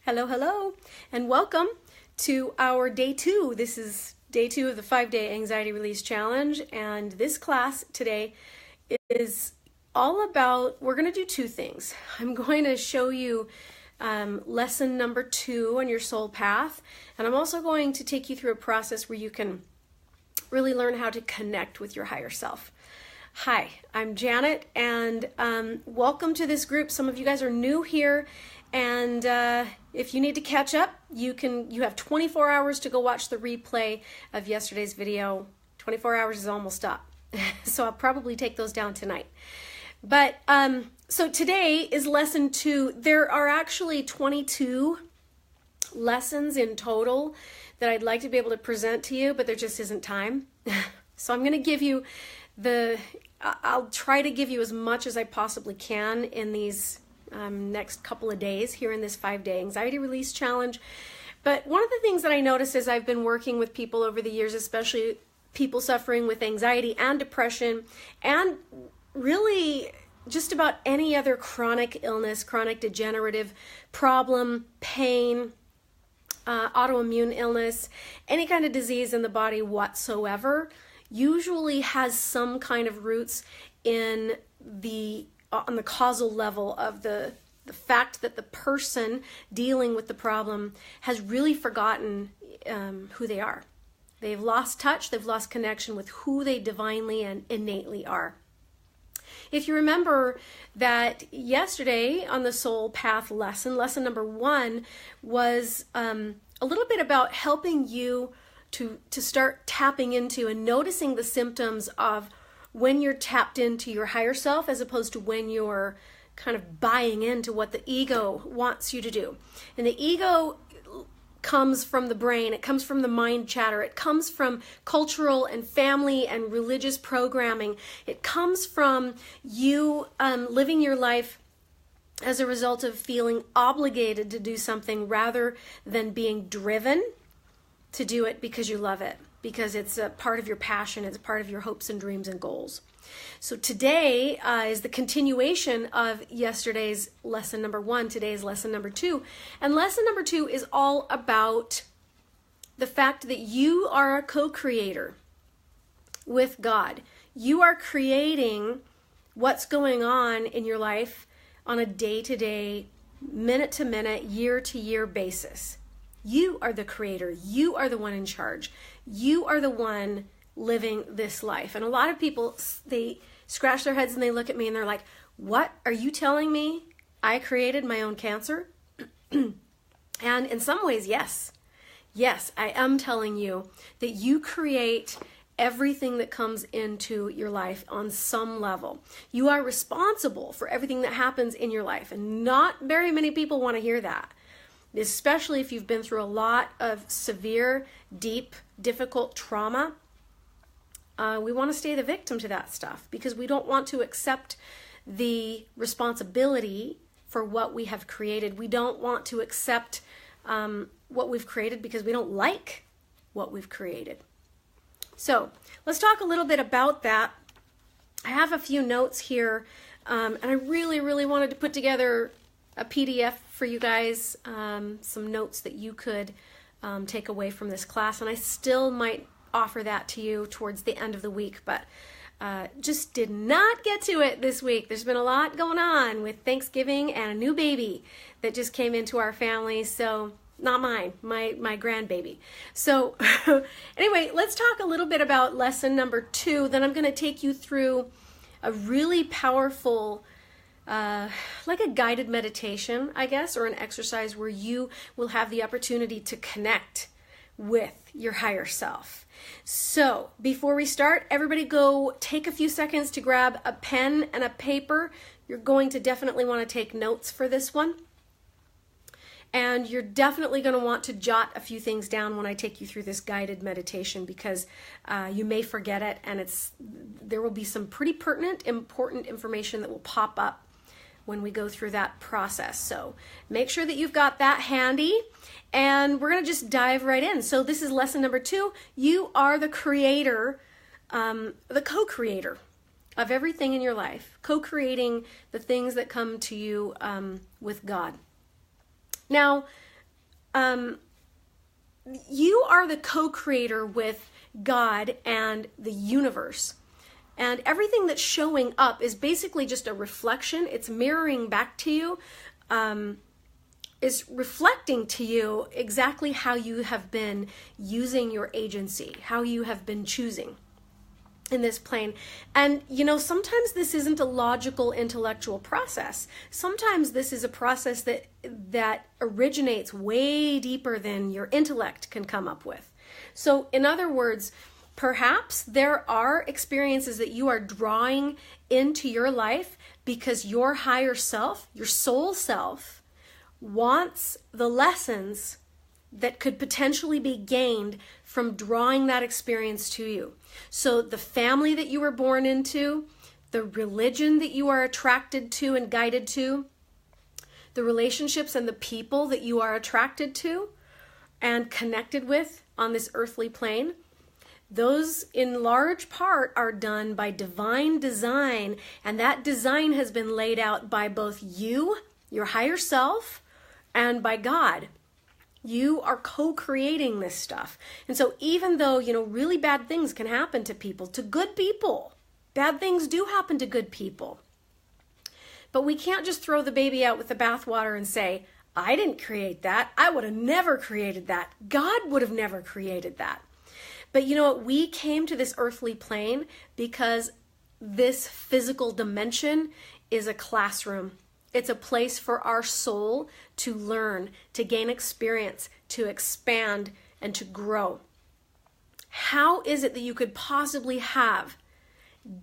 Hello, hello, and welcome to our day 2. This is day 2 of the 5-day anxiety release challenge, and this class today is all about, we're going to do two things. I'm going to show you lesson number 2 on your soul path, and I'm also going to take you through a process where you can really learn how to connect with your higher self. Hi, I'm Janet, and welcome to this group. Some of you guys are new here, and if you need to catch up, you have 24 hours to go watch the replay of yesterday's video. 24 hours is almost up, so I'll probably take those down tonight. But so today is lesson 2. There are actually 22 lessons in total that I'd like to be able to present to you, but there just isn't time. So I'm going to give you I'll try to give you as much as I possibly can in these next couple of days here in this 5-day anxiety release challenge. But one of the things that I noticed as I've been working with people over the years, especially people suffering with anxiety and depression, and really just about any other chronic illness, chronic degenerative problem, pain, autoimmune illness, any kind of disease in the body whatsoever, usually has some kind of roots on the causal level of the fact that the person dealing with the problem has really forgotten who they are. They've lost touch, they've lost connection with who they divinely and innately are. If you remember that yesterday on the soul path lesson number 1 was a little bit about helping you to start tapping into and noticing the symptoms of when you're tapped into your higher self as opposed to when you're kind of buying into what the ego wants you to do. And the ego comes from the brain, it comes from the mind chatter, it comes from cultural and family and religious programming, it comes from you living your life as a result of feeling obligated to do something rather than being driven to do it because you love it, because it's a part of your passion, it's part of your hopes and dreams and goals. So today is the continuation of yesterday's lesson number 1. Today is lesson number 2. And lesson number 2 is all about the fact that you are a co-creator with God. You are creating what's going on in your life on a day-to-day, minute-to-minute, year-to-year basis. You are the creator. You are the one in charge. You are the one living this life. And a lot of people, they scratch their heads and they look at me and they're like, what are you telling me? I created my own cancer? And in some ways, yes. Yes, I am telling you that you create everything that comes into your life on some level. You are responsible for everything that happens in your life. And not very many people want to hear that. Especially if you've been through a lot of severe, deep, difficult trauma. We want to stay the victim to that stuff because we don't want to accept the responsibility for what we have created. We don't want to accept what we've created because we don't like what we've created. So let's talk a little bit about that. I have a few notes here, and I really, really wanted to put together a PDF for you guys, some notes that you could take away from this class, and I still might offer that to you towards the end of the week, but just did not get to it this week. There's been a lot going on with Thanksgiving and a new baby that just came into our family, so not mine, my grandbaby. So anyway, let's talk a little bit about lesson number 2. Then I'm going to take you through a really powerful like a guided meditation, I guess, or an exercise where you will have the opportunity to connect with your higher self. So before we start, everybody go take a few seconds to grab a pen and a paper. You're going to definitely want to take notes for this one. And you're definitely going to want to jot a few things down when I take you through this guided meditation because you may forget it, and there will be some pretty pertinent, important information that will pop up when we go through that process. So make sure that you've got that handy, and we're going to just dive right in. So this is lesson number 2. You are the creator, the co-creator of everything in your life, co-creating the things that come to you with God. Now, you are the co-creator with God and the universe. And everything that's showing up is basically just a reflection. It's mirroring back to you, is reflecting to you exactly how you have been using your agency, how you have been choosing in this plane. And sometimes this isn't a logical intellectual process. Sometimes this is a process that originates way deeper than your intellect can come up with. So in other words, perhaps there are experiences that you are drawing into your life because your higher self, your soul self, wants the lessons that could potentially be gained from drawing that experience to you. So the family that you were born into, the religion that you are attracted to and guided to, the relationships and the people that you are attracted to and connected with on this earthly plane, those in large part are done by divine design, and that design has been laid out by both you, your higher self, and by God. You are co-creating this stuff. And so even though, really bad things can happen to people, to good people, bad things do happen to good people. But we can't just throw the baby out with the bathwater and say, I didn't create that. I would have never created that. God would have never created that. But you know what? We came to this earthly plane because this physical dimension is a classroom. It's a place for our soul to learn, to gain experience, to expand, and to grow. How is it that you could possibly have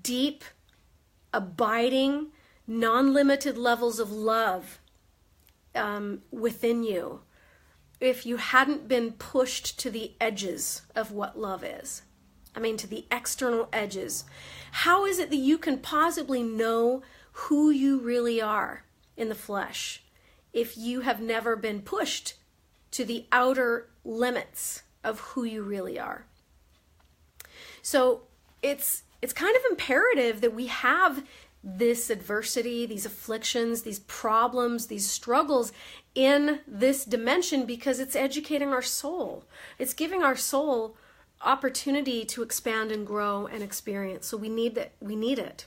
deep, abiding, non-limited levels of love within you if you hadn't been pushed to the edges of what love is? I mean, to the external edges. How is it that you can possibly know who you really are in the flesh if you have never been pushed to the outer limits of who you really are? So it's kind of imperative that we have this adversity, these afflictions, these problems, these struggles in this dimension, because it's educating our soul. It's giving our soul opportunity to expand and grow and experience. So we need that. We need it.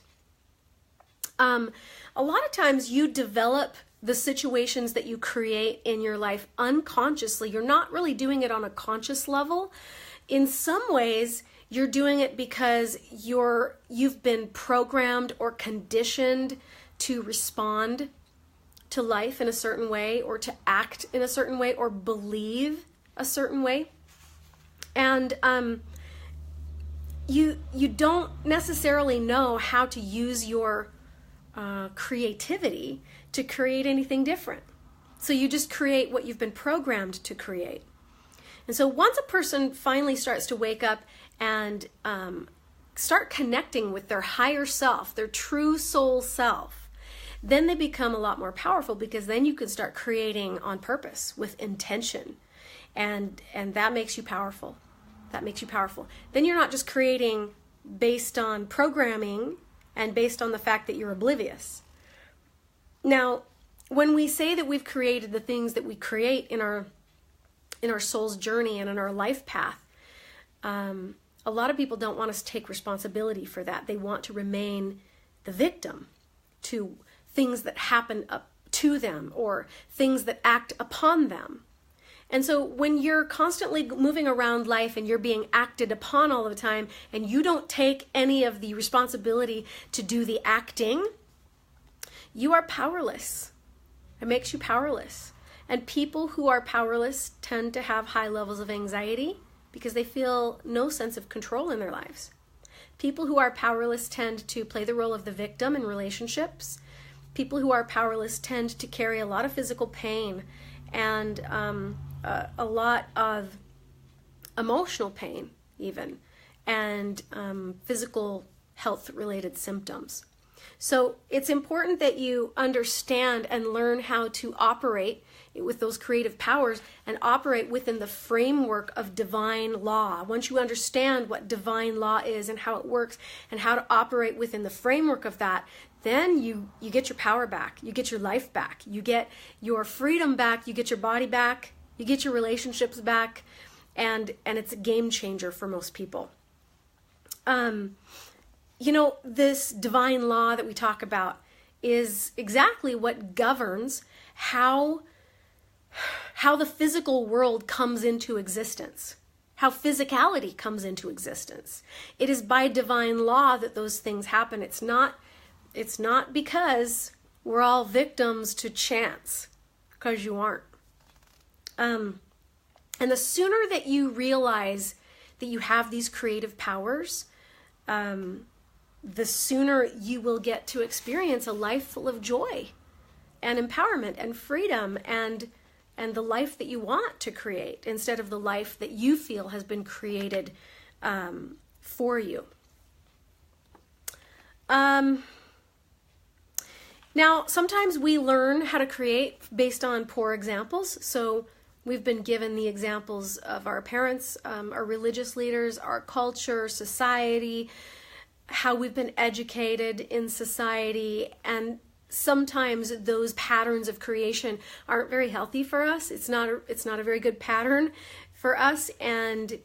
A lot of times you develop the situations that you create in your life unconsciously. You're not really doing it on a conscious level. In some ways, you're doing it because you've been programmed or conditioned to respond to life in a certain way, or to act in a certain way, or believe a certain way. And you don't necessarily know how to use your creativity to create anything different. So you just create what you've been programmed to create. And so once a person finally starts to wake up and start connecting with their higher self, their true soul self, then they become a lot more powerful, because then you can start creating on purpose with intention. And that makes you powerful. That makes you powerful. Then you're not just creating based on programming and based on the fact that you're oblivious. Now, when we say that we've created the things that we create in our soul's journey and in our life path, a lot of people don't want us to take responsibility for that. They want to remain the victim to things that happen up to them or things that act upon them. And so when you're constantly moving around life and you're being acted upon all the time, and you don't take any of the responsibility to do the acting, you are powerless. It makes you powerless. And people who are powerless tend to have high levels of anxiety because they feel no sense of control in their lives. People who are powerless tend to play the role of the victim in relationships. People who are powerless tend to carry a lot of physical pain and a lot of emotional pain even, and physical health-related symptoms. So it's important that you understand and learn how to operate with those creative powers and operate within the framework of divine law. Once you understand what divine law is and how it works and how to operate within the framework of that, then you get your power back, you get your life back, you get your freedom back, you get your body back, You get your relationships back, and it's a game changer for most people. This divine law that we talk about is exactly what governs how the physical world comes into existence, how physicality comes into existence. It is by divine law that those things happen. It's not because we're all victims to chance, because you aren't. And the sooner that you realize that you have these creative powers, the sooner you will get to experience a life full of joy and empowerment and freedom and the life that you want to create, instead of the life that you feel has been created for you. Now, sometimes we learn how to create based on poor examples. So we've been given the examples of our parents, our religious leaders, our culture, society, how we've been educated in society, and sometimes those patterns of creation aren't very healthy for us. It's not a very good pattern for us, and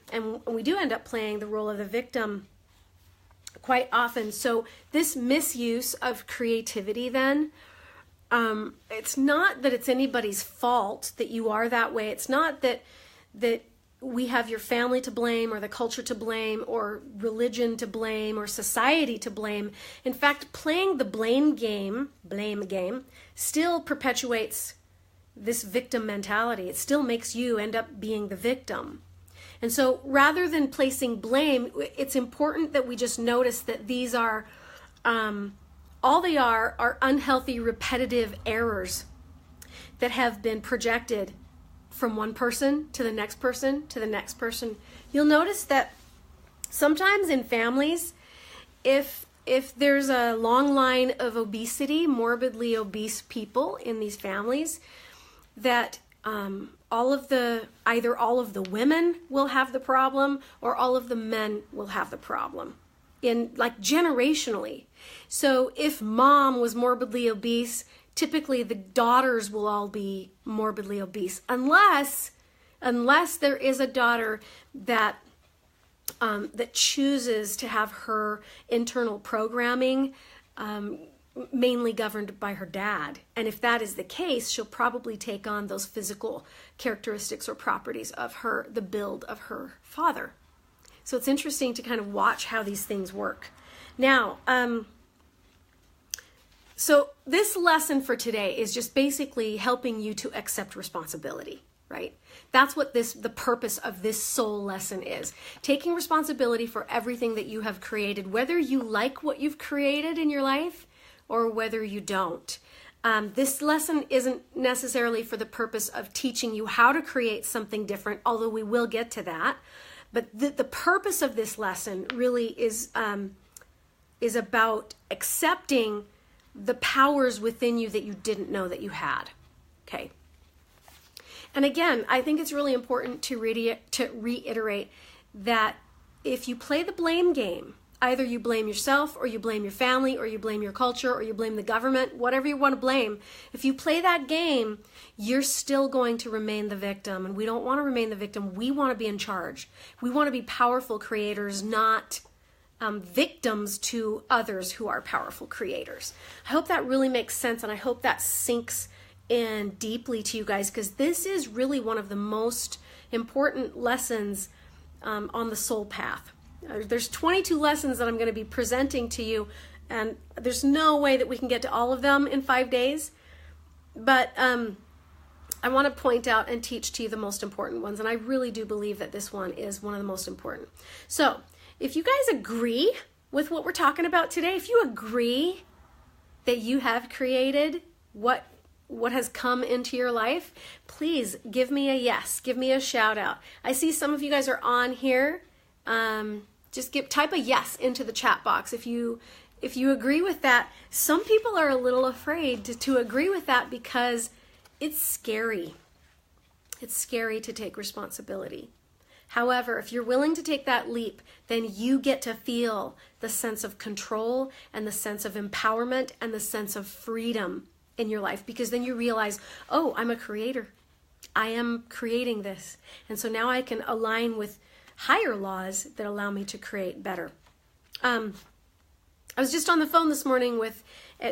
we do end up playing the role of the victim quite often. So this misuse of creativity then, it's not that it's anybody's fault that you are that way. It's not that we have your family to blame, or the culture to blame, or religion to blame, or society to blame. In fact, playing the blame game still perpetuates this victim mentality. It still makes you end up being the victim. And so rather than placing blame, it's important that we just notice that these are, all they are unhealthy, repetitive errors that have been projected from one person to the next person to the next person. You'll notice that sometimes in families, if there's a long line of obesity, morbidly obese people in these families, that either all of the women will have the problem, or all of the men will have the problem, in like generationally. So if mom was morbidly obese, typically the daughters will all be morbidly obese, unless there is a daughter that chooses to have her internal programming mainly governed by her dad. And if that is the case, she'll probably take on those physical characteristics or properties of the build of her father. So it's interesting to kind of watch how these things work. Now, so this lesson for today is just basically helping you to accept responsibility, right? That's what the purpose of this soul lesson is. Taking responsibility for everything that you have created, whether you like what you've created in your life or whether you don't. This lesson isn't necessarily for the purpose of teaching you how to create something different, although we will get to that. But the purpose of this lesson really is about accepting the powers within you that you didn't know that you had. Okay. And again, I think it's really important to reiterate that if you play the blame game, either you blame yourself, or you blame your family, or you blame your culture, or you blame the government, whatever you want to blame, if you play that game, you're still going to remain the victim. And we don't want to remain the victim. We want to be in charge. We want to be powerful creators, not victims to others who are powerful creators. I hope that really makes sense, and I hope that sinks in deeply to you guys, because this is really one of the most important lessons on the soul path. There's 22 lessons that I'm going to be presenting to you, and there's no way that we can get to all of them in 5 days, but I want to point out and teach to you the most important ones, and I really do believe that this one is one of the most important. So if you guys agree with what we're talking about today, if you agree that you have created what has come into your life, please give me a yes, give me a shout out. I see some of you guys are on here. Just type a yes into the chat box if you agree with that. Some people are a little afraid to agree with that because it's scary. It's scary to take responsibility. However, if you're willing to take that leap, then you get to feel the sense of control and the sense of empowerment and the sense of freedom in your life, because then you realize, oh, I'm a creator. I am creating this. And so now I can align with higher laws that allow me to create better. I was just on the phone this morning with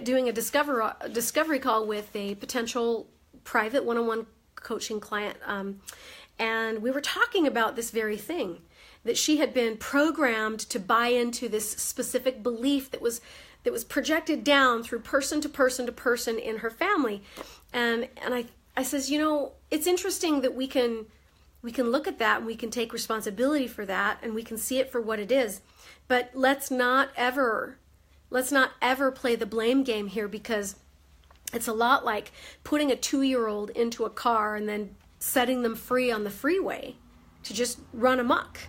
doing a discovery call with a potential private one-on-one coaching client. And we were talking about this very thing, that she had been programmed to buy into this specific belief that was projected down through person to person to person in her family. And I says, it's interesting that we can look at that and we can take responsibility for that and we can see it for what it is. But let's not ever play the blame game here, because it's a lot like putting a 2-year-old into a car and then setting them free on the freeway to just run amok.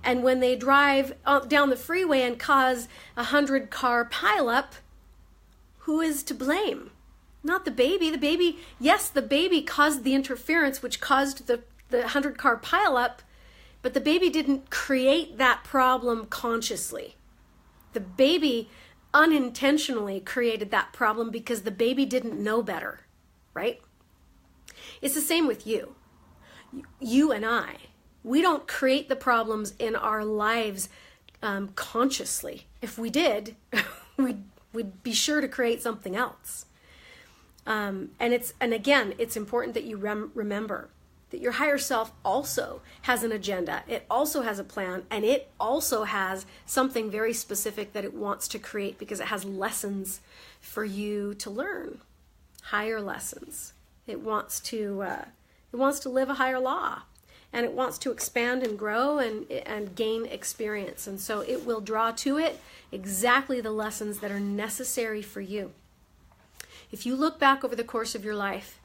And when they drive down the freeway and cause 100-car pileup, who is to blame? Not the baby. The baby, yes, the baby caused the interference, which caused the 100-car pileup, but the baby didn't create that problem consciously. The baby unintentionally created that problem because the baby didn't know better, right? It's the same with you. You and I. We don't create the problems in our lives consciously. If we did, we'd be sure to create something else. And again, it's important that you remember that your higher self also has an agenda. It also has a plan, and it also has something very specific that it wants to create, because it has lessons for you to learn, higher lessons. It wants to live a higher law, and it wants to expand and grow and gain experience. And so it will draw to it exactly the lessons that are necessary for you. If you look back over the course of your life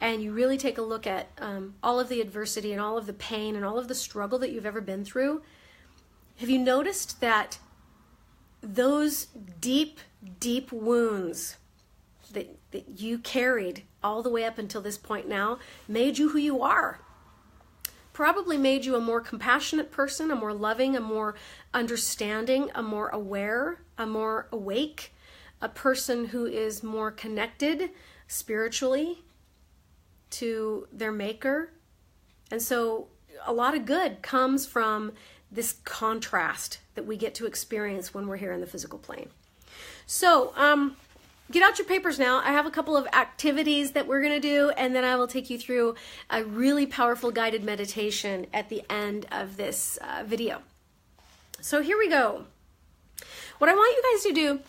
and you really take a look at all of the adversity and all of the pain and all of the struggle that you've ever been through, have you noticed that those deep, deep wounds that you carried all the way up until this point now made you who you are? Probably made you a more compassionate person, a more loving, a more understanding, a more aware, a more awake, a person who is more connected spiritually to their maker. And so a lot of good comes from this contrast that we get to experience when we're here in the physical plane. So get out your papers now. I have a couple of activities that we're going to do, and then I will take you through a really powerful guided meditation at the end of this video. So here we go. What I want you guys to do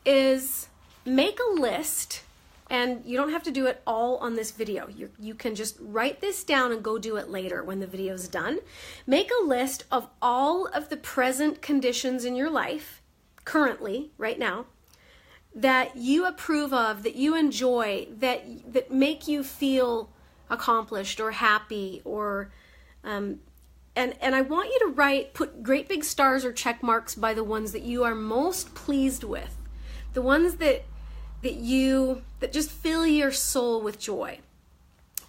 is make a list, and you don't have to do it all on this video. You can just write this down and go do it later when the video is done. Make a list of all of the present conditions in your life, currently, right now, that you approve of, that you enjoy, that make you feel accomplished or happy, or and I want you to put great big stars or check marks by the ones that you are most pleased with, the ones that just fill your soul with joy.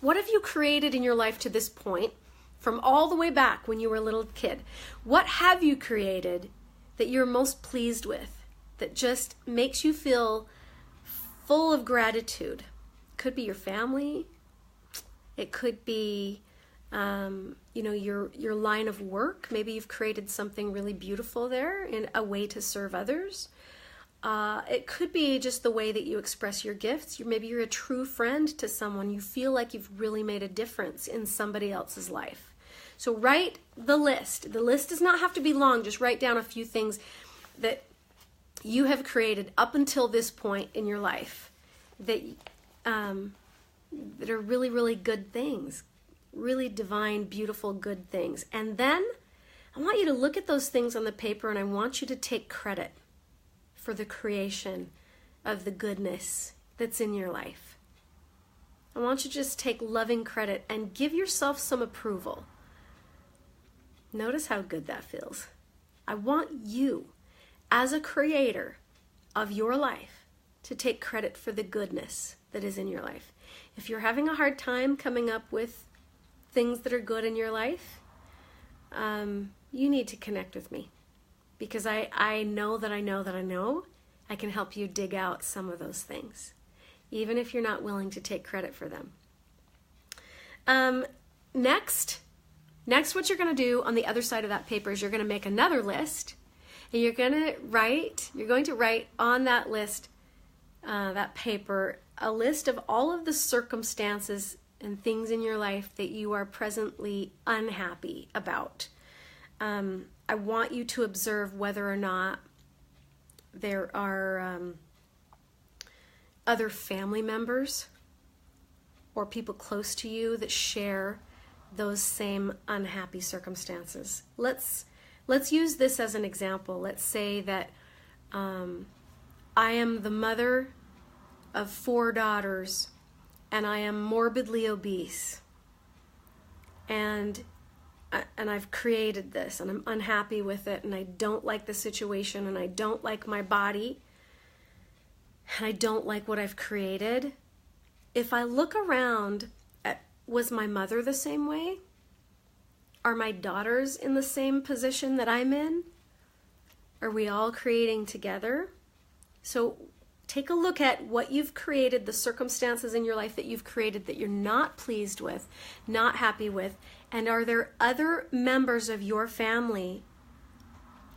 What have you created in your life to this point, from all the way back when you were a little kid? What have you created that you're most pleased with, that just makes you feel full of gratitude? It could be your family. It could be, your line of work. Maybe you've created something really beautiful there in a way to serve others. It could be just the way that you express your gifts. Maybe you're a true friend to someone. You feel like you've really made a difference in somebody else's life. So write the list. The list does not have to be long. Just write down a few things that you have created up until this point in your life that are really, really good things, really divine, beautiful, good things. And then I want you to look at those things on the paper, and I want you to take credit for the creation of the goodness that's in your life. I want you to just take loving credit and give yourself some approval. Notice how good that feels. I want you, as a creator of your life, to take credit for the goodness that is in your life. If you're having a hard time coming up with things that are good in your life, you need to connect with me, because I know that I can help you dig out some of those things, even if you're not willing to take credit for them. Next, what you're going to do on the other side of that paper is you're going to make another list, and you're going to write on that list, that paper, a list of all of the circumstances and things in your life that you are presently unhappy about. I want you to observe whether or not there are other family members or people close to you that share those same unhappy circumstances. Let's use this as an example. Let's say that I am the mother of 4 daughters and I am morbidly obese, and I've created this and I'm unhappy with it, and I don't like the situation, and I don't like my body, and I don't like what I've created. If I look around was my mother the same way? Are my daughters in the same position that I'm in? Are we all creating together? So take a look at what you've created, the circumstances in your life that you've created that you're not pleased with, not happy with, and are there other members of your family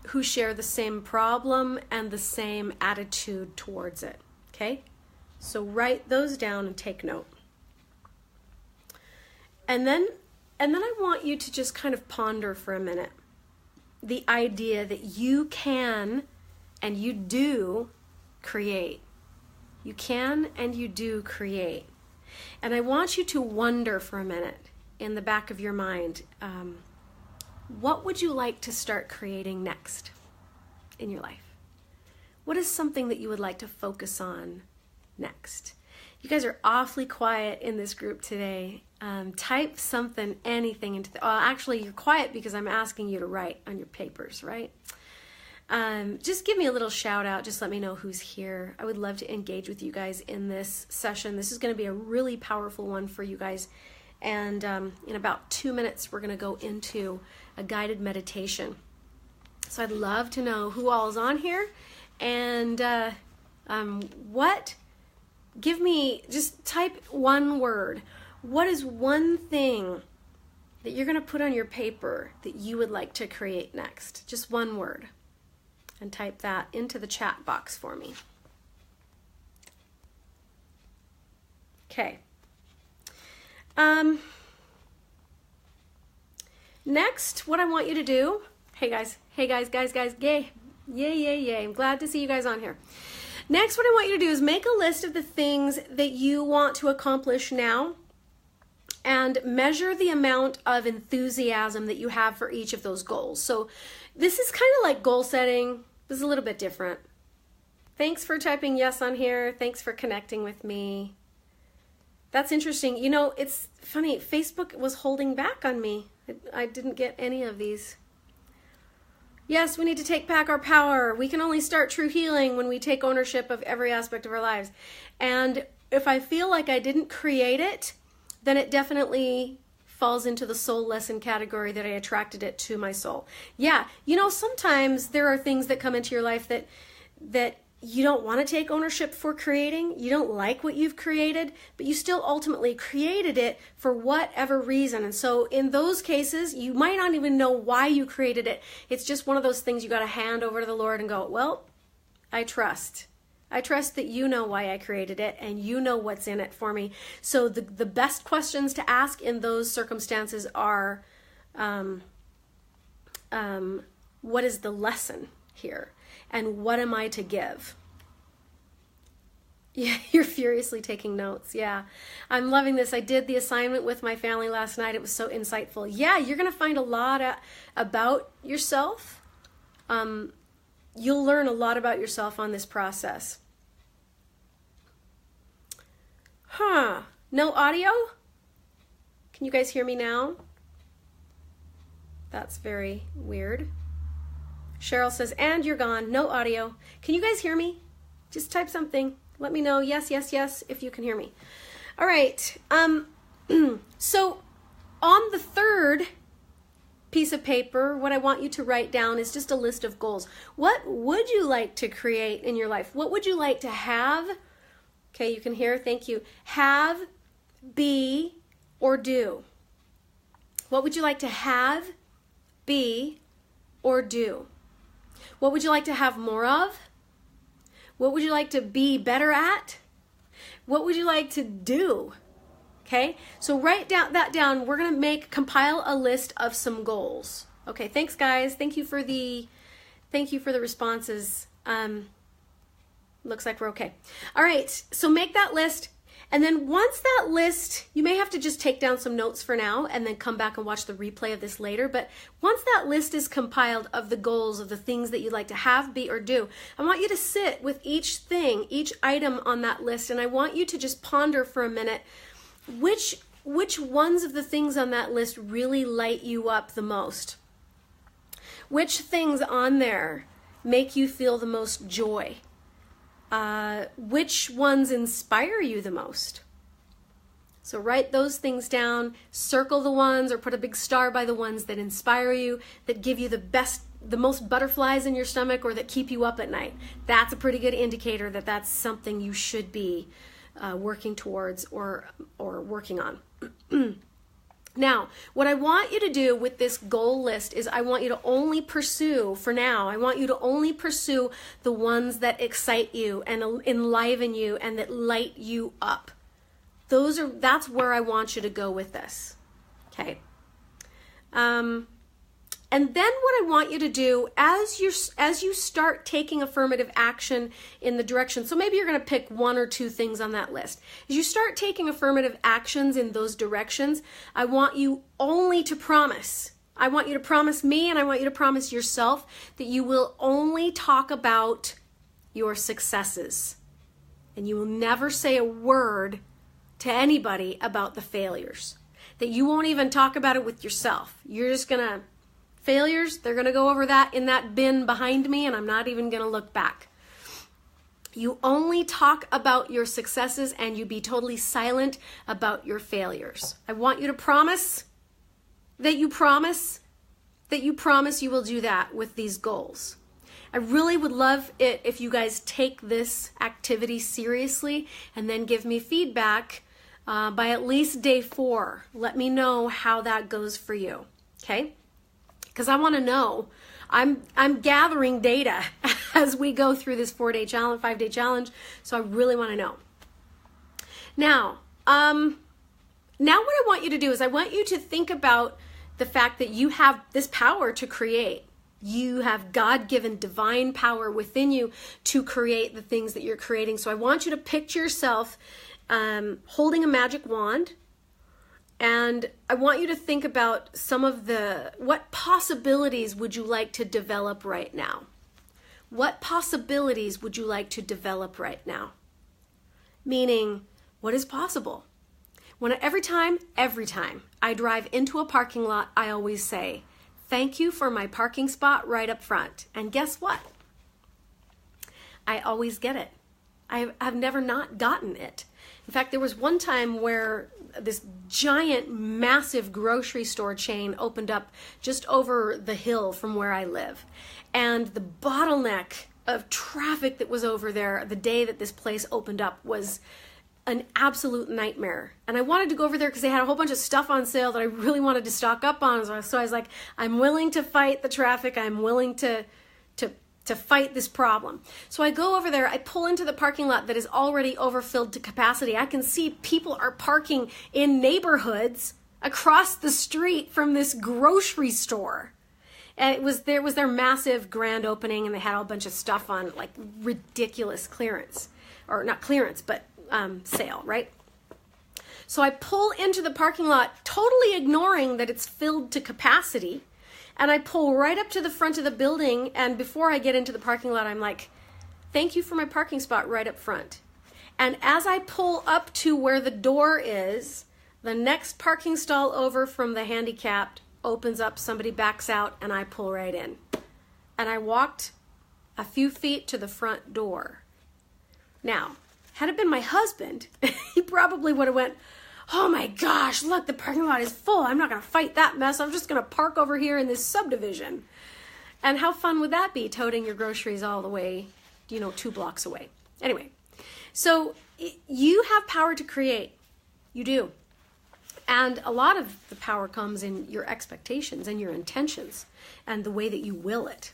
who share the same problem and the same attitude towards it? Okay? So write those down and take note. And then I want you to just kind of ponder for a minute the idea that you can and you do create. You can and you do create. And I want you to wonder for a minute in the back of your mind, what would you like to start creating next in your life? What is something that you would like to focus on next? You guys are awfully quiet in this group today. Type something, anything into actually you're quiet because I'm asking you to write on your papers, right? Just give me a little shout out. Just let me know who's here. I would love to engage with you guys in this session. This is going to be a really powerful one for you guys. And in about 2 minutes, we're going to go into a guided meditation. So I'd love to know who all is on here, and give me, just type one word. What is one thing that you're going to put on your paper that you would like to create next? Just one word. And type that into the chat box for me. Okay. Next, what I want you to do, guys, yay. I'm glad to see you guys on here. Next, what I want you to do is make a list of the things that you want to accomplish now, and measure the amount of enthusiasm that you have for each of those goals. So this is kind of like goal setting. This is a little bit different. Thanks for typing yes on here. Thanks for connecting with me. That's interesting. You know, it's funny. Facebook was holding back on me. I didn't get any of these. Yes, we need to take back our power. We can only start true healing when we take ownership of every aspect of our lives. And if I feel like I didn't create it, then it definitely falls into the soul lesson category that I attracted it to my soul. Yeah, you know, sometimes there are things that come into your life that you don't want to take ownership for creating. You don't like what you've created, but you still ultimately created it for whatever reason. And so in those cases, you might not even know why you created it. It's just one of those things you got to hand over to the Lord and go, well, I trust. I trust that you know why I created it and you know what's in it for me. So the best questions to ask in those circumstances are, what is the lesson here? And what am I to give? Yeah, you're furiously taking notes. Yeah, I'm loving this. I did the assignment with my family last night. It was so insightful. Yeah, you're going to find a lot about yourself. You'll learn a lot about yourself on this process. No audio? Can you guys hear me now? That's very weird. Cheryl says, and you're gone. No audio. Can you guys hear me? Just type something. Let me know. Yes, if you can hear me. All right. So on the third piece of paper, what I want you to write down is just a list of goals. What would you like to create in your life? What would you like to have? Okay, you can hear. Thank you. Have, be, or do? What would you like to have, be, or do? What would you like to have more of? What would you like to be better at? What would you like to do? Okay, so write that down. We're going to compile a list of some goals. Okay, thanks guys. Thank you for the responses. Looks like we're okay. All right, so make that list. And then once that list, you may have to just take down some notes for now and then come back and watch the replay of this later. But once that list is compiled of the goals of the things that you'd like to have, be, or do, I want you to sit with each thing, each item on that list, and I want you to just ponder for a minute which ones of the things on that list really light you up the most. Which things on there make you feel the most joy? Which ones inspire you the most? So write those things down, circle the ones or put a big star by the ones that inspire you, that give you the most butterflies in your stomach or that keep you up at night. That's a pretty good indicator that that's something you should be working towards or working on. Now, what I want you to do with this goal list is I want you to only pursue, for now, I want you to only pursue the ones that excite you and enliven you and that light you up. That's where I want you to go with this. Okay. And then what I want you to do as you start taking affirmative action in the direction, so maybe you're going to pick one or two things on that list. As you start taking affirmative actions in those directions, I want you only to promise. I want you to promise me and I want you to promise yourself that you will only talk about your successes. And you will never say a word to anybody about the failures. That you won't even talk about it with yourself. You're just going to failures, they're going to go over that in that bin behind me, and I'm not even going to look back. You only talk about your successes and you be totally silent about your failures. I want you to promise that you promise you will do that with these goals. I really would love it if you guys take this activity seriously and then give me feedback by at least day 4. Let me know how that goes for you, okay? Because I want to know. I'm gathering data as we go through this 4-day challenge, 5-day challenge, so I really want to know. Now what I want you to do is I want you to think about the fact that you have this power to create. You have God-given divine power within you to create the things that you're creating. So I want you to picture yourself holding a magic wand. And I want you to think about what possibilities would you like to develop right now? What possibilities would you like to develop right now? Meaning, what is possible? Every time I drive into a parking lot, I always say, thank you for my parking spot right up front. And guess what? I always get it. I've never not gotten it. In fact, there was one time where this giant, massive grocery store chain opened up just over the hill from where I live. And the bottleneck of traffic that was over there the day that this place opened up was an absolute nightmare. And I wanted to go over there because they had a whole bunch of stuff on sale that I really wanted to stock up on. So I was like, I'm willing to fight the traffic. I'm willing to fight this problem. So I go over there, I pull into the parking lot that is already overfilled to capacity. I can see people are parking in neighborhoods across the street from this grocery store. And it was their massive grand opening, and they had a bunch of stuff on, like ridiculous clearance. Or not clearance, but sale, right? So I pull into the parking lot, totally ignoring that it's filled to capacity. And I pull right up to the front of the building, and before I get into the parking lot, I'm like, thank you for my parking spot right up front. And as I pull up to where the door is, the next parking stall over from the handicapped opens up, somebody backs out, and I pull right in. And I walked a few feet to the front door. Now, had it been my husband, he probably would have went, oh my gosh, look, the parking lot is full. I'm not going to fight that mess. I'm just going to park over here in this subdivision. And how fun would that be, toting your groceries all the way, 2 blocks away? Anyway, so you have power to create. You do. And a lot of the power comes in your expectations and your intentions and the way that you will it.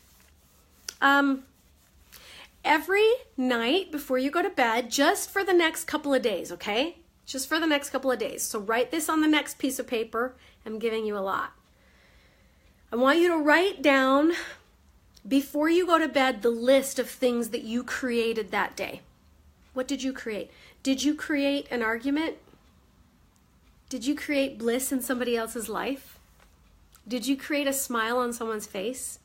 Every night before you go to bed, just for the next couple of days, okay? Just for the next couple of days. So write this on the next piece of paper. I'm giving you a lot. I want you to write down, before you go to bed, the list of things that you created that day. What did you create? Did you create an argument? Did you create bliss in somebody else's life? Did you create a smile on someone's face?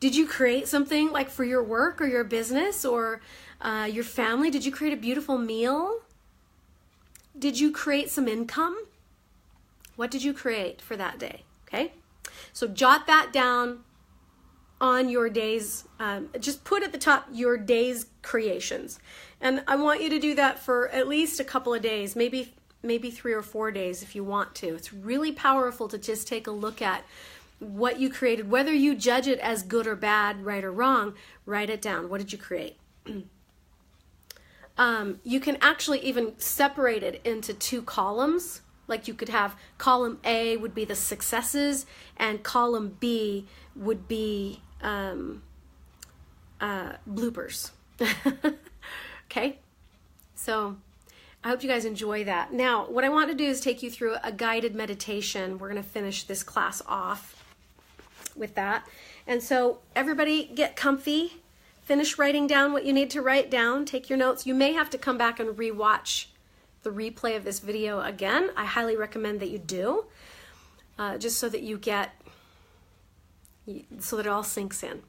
Did you create something like for your work or your business or your family? Did you create a beautiful meal? Did you create some income? What did you create for that day? Okay, so jot that down on your day's, just put at the top your day's creations. And I want you to do that for at least a couple of days, maybe 3 or 4 days if you want to. It's really powerful to just take a look at what you created, whether you judge it as good or bad, right or wrong. Write it down. What did you create? You can actually even separate it into 2 columns. Like you could have column A would be the successes and column B would be bloopers. Okay, so I hope you guys enjoy that. Now, what I want to do is take you through a guided meditation. We're going to finish this class off with that. And so everybody get comfy, finish writing down what you need to write down, take your notes. You may have to come back and rewatch the replay of this video again. I highly recommend that you do, just so that you get, so that it all sinks in.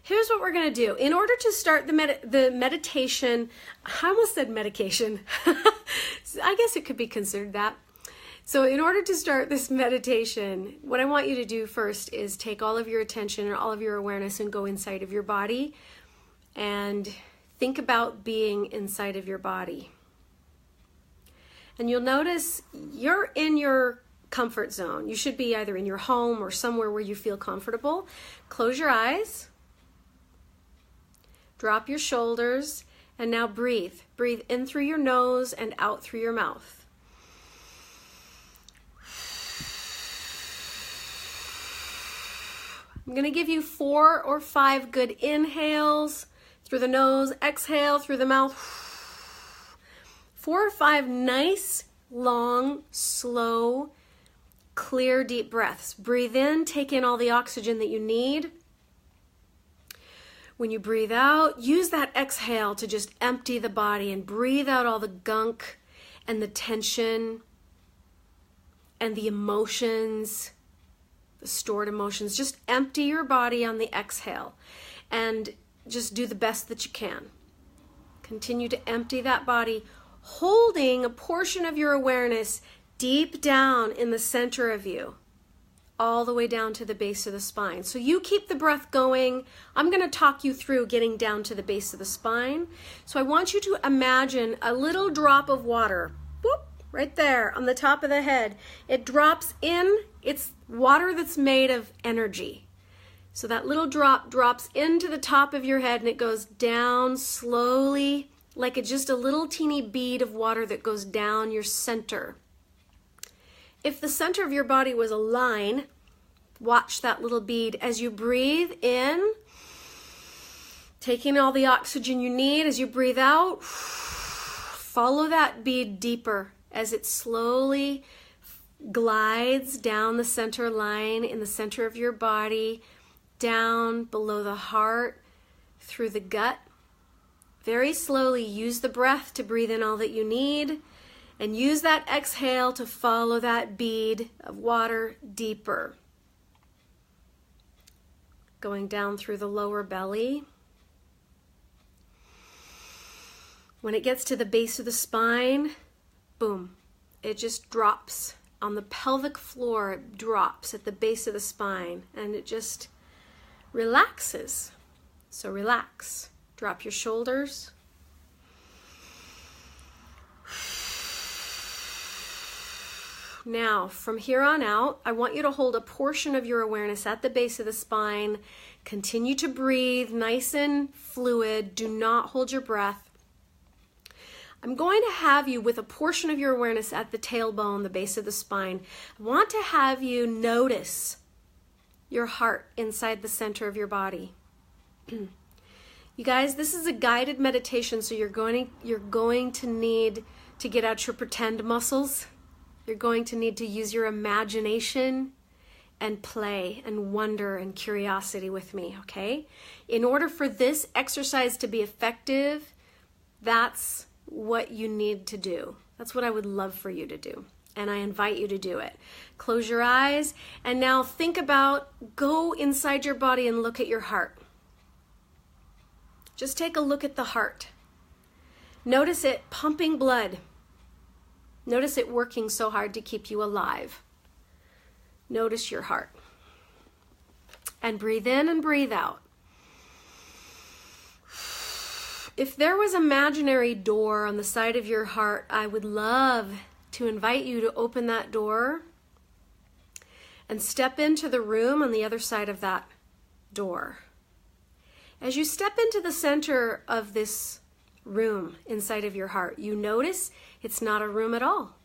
Here's what we're going to do. In order to start the meditation, I almost said medication. I guess it could be considered that. So in order to start this meditation, what I want you to do first is take all of your attention and all of your awareness and go inside of your body and think about being inside of your body. And you'll notice you're in your comfort zone. You should be either in your home or somewhere where you feel comfortable. Close your eyes. Drop your shoulders, and now breathe. Breathe in through your nose and out through your mouth. I'm going to give you 4 or 5 good inhales through the nose, exhale through the mouth. 4 or 5 nice, long, slow, clear, deep breaths. Breathe in, take in all the oxygen that you need. When you breathe out, use that exhale to just empty the body and breathe out all the gunk and the tension and the emotions, the stored emotions. Just empty your body on the exhale and just do the best that you can. Continue to empty that body, holding a portion of your awareness deep down in the center of you, all the way down to the base of the spine. So you keep the breath going. I'm going to talk you through getting down to the base of the spine. So I want you to imagine a little drop of water, whoop, right there on the top of the head. It drops in. It's water that's made of energy. So that little drop drops into the top of your head and it goes down slowly, like it's just a little teeny bead of water that goes down your center. If the center of your body was a line, watch that little bead as you breathe in, taking all the oxygen you need. As you breathe out, follow that bead deeper as it slowly glides down the center line in the center of your body, down below the heart, through the gut. Very slowly, use the breath to breathe in all that you need. And use that exhale to follow that bead of water deeper. Going down through the lower belly. When it gets to the base of the spine, boom, it just drops on the pelvic floor. It drops at the base of the spine and it just relaxes. So relax. Drop your shoulders. Now, from here on out, I want you to hold a portion of your awareness at the base of the spine. Continue to breathe, nice and fluid. Do not hold your breath. I'm going to have you with a portion of your awareness at the tailbone, the base of the spine. I want to have you notice your heart inside the center of your body. You guys, this is a guided meditation, so you're going to need to get out your pretend muscles. You're going to need to use your imagination and play and wonder and curiosity with me, okay? In order for this exercise to be effective, that's what you need to do. That's what I would love for you to do. And I invite you to do it. Close your eyes and now think about, go inside your body and look at your heart. Just take a look at the heart. Notice it pumping blood. Notice it working so hard to keep you alive. Notice your heart. And breathe in and breathe out. If there was an imaginary door on the side of your heart, I would love to invite you to open that door and step into the room on the other side of that door. As you step into the center of this room inside of your heart, you notice it's not a room at all.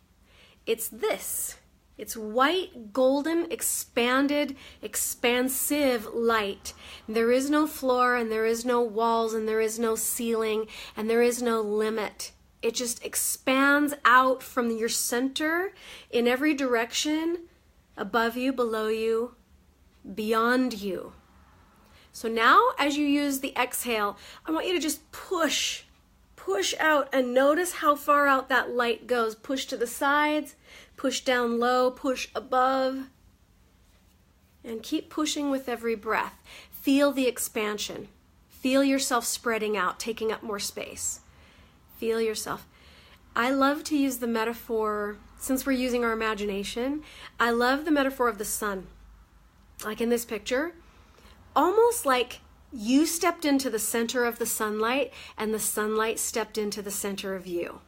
It's this. It's white, golden, expanded, expansive light. There is no floor, and there is no walls, and there is no ceiling, and there is no limit. It just expands out from your center in every direction, above you, below you, beyond you. So now as you use the exhale, I want you to just push out and notice how far out that light goes. Push to the sides, push down low, push above, and keep pushing with every breath. Feel the expansion. Feel yourself spreading out, taking up more space. Feel yourself. I love to use the metaphor, since we're using our imagination, I love the metaphor of the sun. Like in this picture, almost like you stepped into the center of the sunlight and the sunlight stepped into the center of you.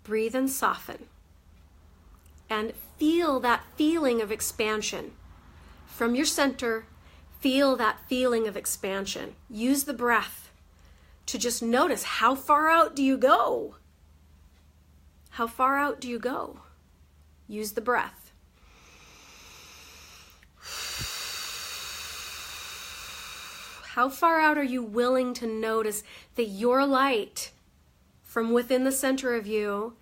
Breathe and soften. And feel that feeling of expansion. From your center, feel that feeling of expansion. Use the breath to just notice, how far out do you go? How far out do you go? Use the breath. How far out are you willing to notice that your light from within the center of you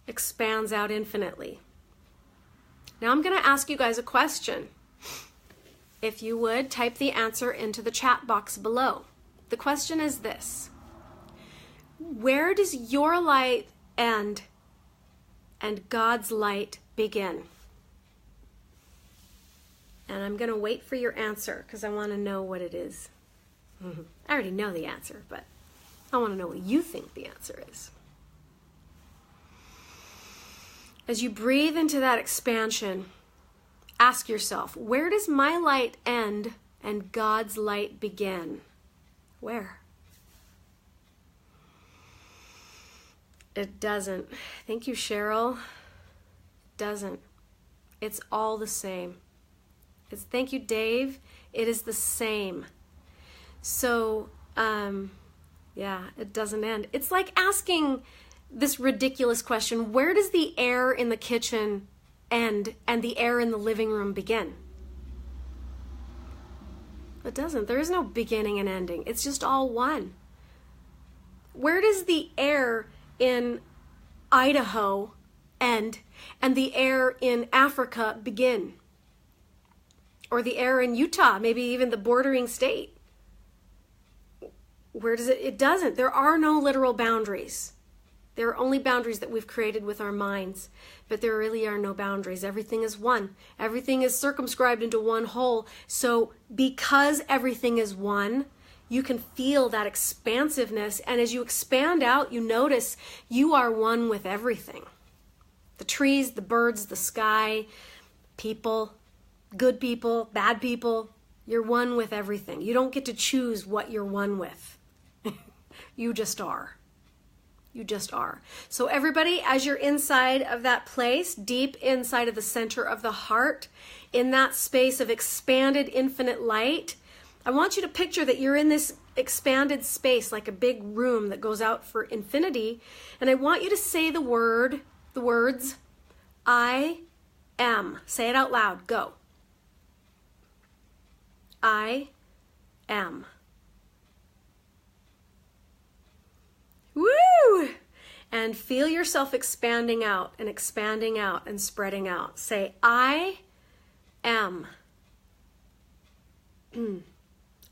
expands out infinitely? Now I'm going to ask you guys a question. If you would, type the answer into the chat box below. The question is this: where does your light end and God's light begin? And I'm going to wait for your answer because I want to know what it is. I already know the answer, but I want to know what you think the answer is. As you breathe into that expansion, ask yourself, where does my light end and God's light begin? Where? It doesn't. Thank you, Cheryl. It doesn't. It's all the same. Thank you, Dave. It is the same. So, yeah, it doesn't end. It's like asking this ridiculous question, where does the air in the kitchen end and the air in the living room begin? It doesn't. There is no beginning and ending. It's just all one. Where does the air in Idaho end and the air in Africa begin? Or the air in Utah, maybe even the bordering state? Where does it? It doesn't. There are no literal boundaries. There are only boundaries that we've created with our minds, but there really are no boundaries. Everything is one. Everything is circumscribed into one whole. So because everything is one, you can feel that expansiveness. And as you expand out, you notice you are one with everything. The trees, the birds, the sky, people, good people, bad people. You're one with everything. You don't get to choose what you're one with. You just are. You just are. So everybody, as you're inside of that place, deep inside of the center of the heart, in that space of expanded infinite light, I want you to picture that you're in this expanded space, like a big room that goes out for infinity. And I want you to say the words, I am. Say it out loud. Go. I am. Woo! And feel yourself expanding out and spreading out. Say, I am.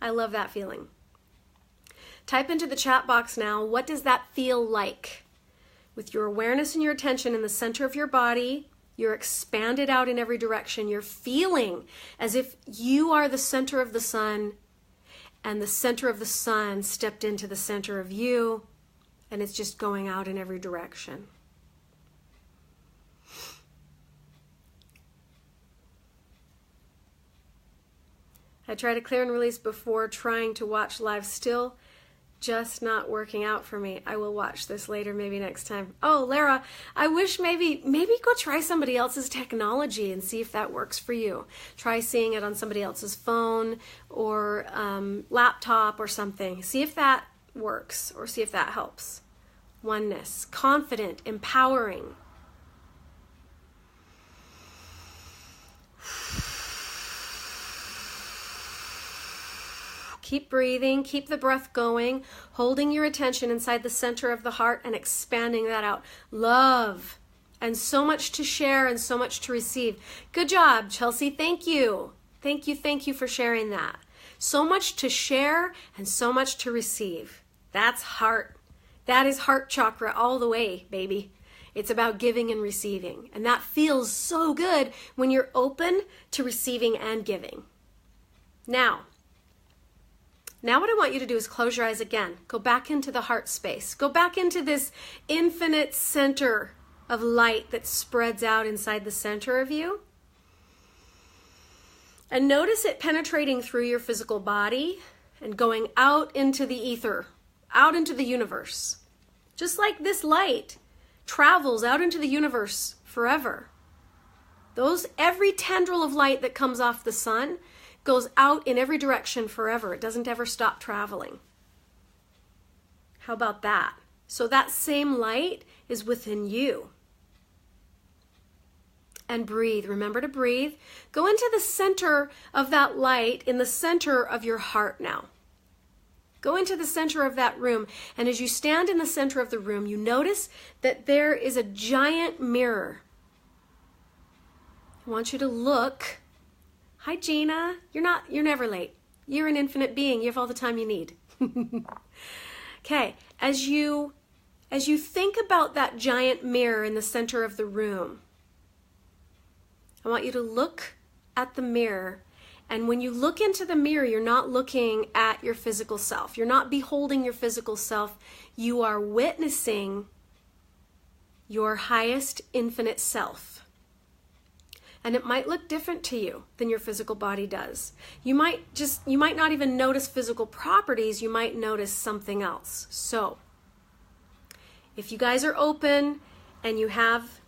I love that feeling. Type into the chat box now, what does that feel like? With your awareness and your attention in the center of your body, you're expanded out in every direction. You're feeling as if you are the center of the sun, and the center of the sun stepped into the center of you, and it's just going out in every direction. I try to clear and release before trying to watch live, still just not working out for me. I will watch this later, maybe next time. Oh, Lara, I wish maybe go try somebody else's technology and see if that works for you. Try seeing it on somebody else's phone or laptop or something. See if that works or see if that helps. Oneness, confident, empowering. Keep breathing, keep the breath going, holding your attention inside the center of the heart and expanding that out. Love, and so much to share and so much to receive. Good job, Chelsea. Thank you. Thank you for sharing that. So much to share and so much to receive. That's heart. That is heart chakra all the way, baby. It's about giving and receiving. And that feels so good when you're open to receiving and giving. Now what I want you to do is close your eyes again. Go back into the heart space. Go back into this infinite center of light that spreads out inside the center of you. And notice it penetrating through your physical body and going out into the ether, out into the universe. Just like this light travels out into the universe forever. Every tendril of light that comes off the sun goes out in every direction forever. It doesn't ever stop traveling. How about that? So that same light is within you. And breathe. Remember to breathe. Go into the center of that light in the center of your heart now. Go into the center of that room. And as you stand in the center of the room, you notice that there is a giant mirror. I want you to look. Hi, Gina. You're never late. You're an infinite being. You have all the time you need. Okay, as you think about that giant mirror in the center of the room, I want you to look at the mirror. And when you look into the mirror, you're not looking at your physical self. You're not beholding your physical self. You are witnessing your highest infinite self. And it might look different to you than your physical body does. You might not even notice physical properties, you might notice something else. So, if you guys are open and you have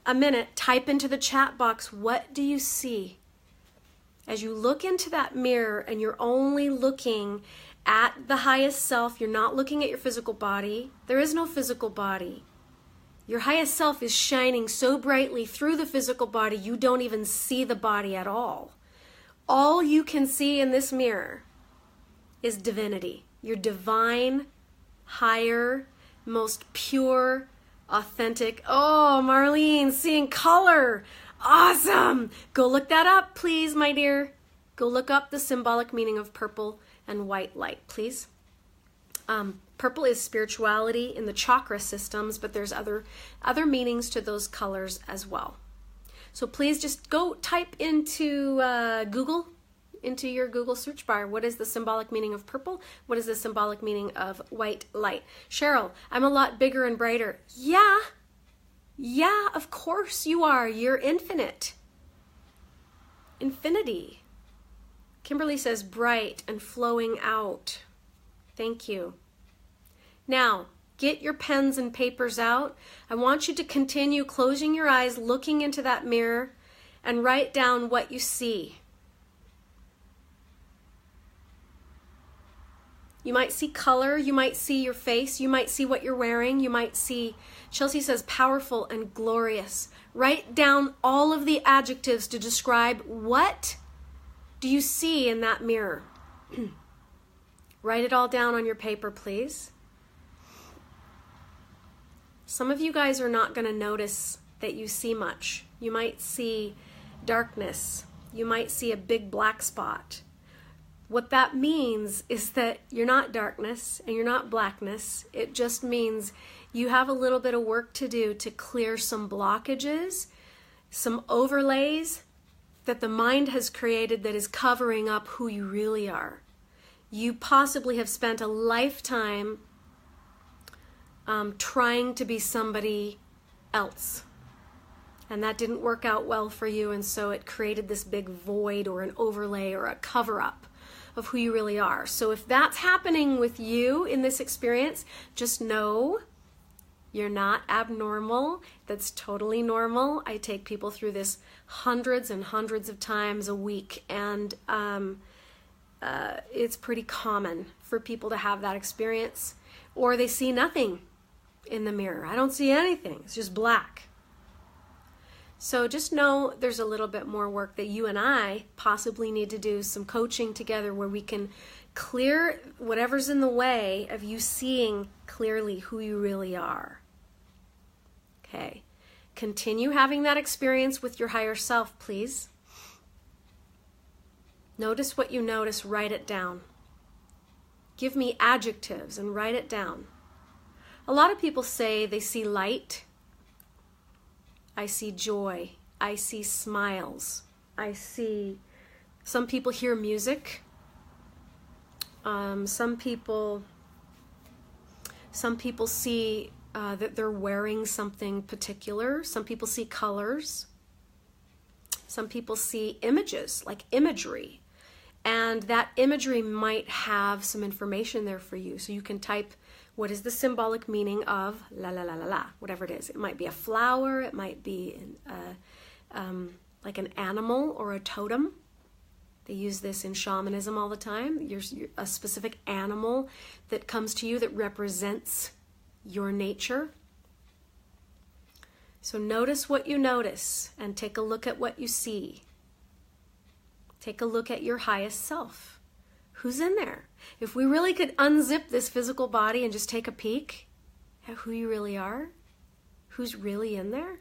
a minute, type into the chat box, what do you see? As you look into that mirror and you're only looking at the highest self, you're not looking at your physical body. There is no physical body. Your highest self is shining so brightly through the physical body, you don't even see the body at all. All you can see in this mirror is divinity. Your divine, higher, most pure, authentic. Oh, Marlene, seeing color. Awesome. Go look that up, please, my dear. Go look up the symbolic meaning of purple and white light, please. Purple is spirituality in the chakra systems, but there's other meanings to those colors as well. So please just go type into Google, into your Google search bar, what is the symbolic meaning of purple? What is the symbolic meaning of white light? Cheryl, I'm a lot bigger and brighter. Yeah, of course you are. You're infinite. Infinity. Kimberly says bright and flowing out. Thank you. Now, get your pens and papers out. I want you to continue closing your eyes, looking into that mirror, and write down what you see. You might see color, you might see your face, you might see what you're wearing, you might see, Chelsea says, powerful and glorious. Write down all of the adjectives to describe what do you see in that mirror. Write it all down on your paper, please. Some of you guys are not going to notice that you see much. You might see darkness. You might see a big black spot. What that means is that you're not darkness and you're not blackness. It just means you have a little bit of work to do to clear some blockages, some overlays that the mind has created that is covering up who you really are. You possibly have spent a lifetime trying to be somebody else. And that didn't work out well for you, and so it created this big void or an overlay or a cover-up of who you really are. So if that's happening with you in this experience, just know you're not abnormal. That's totally normal. I take people through this hundreds and hundreds of times a week, and it's pretty common for people to have that experience. Or they see nothing in the mirror. I don't see anything. It's just black. So just know there's a little bit more work that you and I possibly need to do, some coaching together where we can clear whatever's in the way of you seeing clearly who you really are. Okay. Continue having that experience with your higher self, please. Notice what you notice, write it down. Give me adjectives and write it down. A lot of people say they see light. I see joy. I see smiles. Some people hear music. Some people see that they're wearing something particular. Some people see colors. Some people see images, like imagery. And that imagery might have some information there for you. So you can type, what is the symbolic meaning of la la la la la, whatever it is. It might be a flower, it might be like an animal or a totem. They use this in shamanism all the time. You're a specific animal that comes to you that represents your nature. So notice what you notice and take a look at what you see. Take a look at your highest self. Who's in there? If we really could unzip this physical body and just take a peek at who you really are, who's really in there,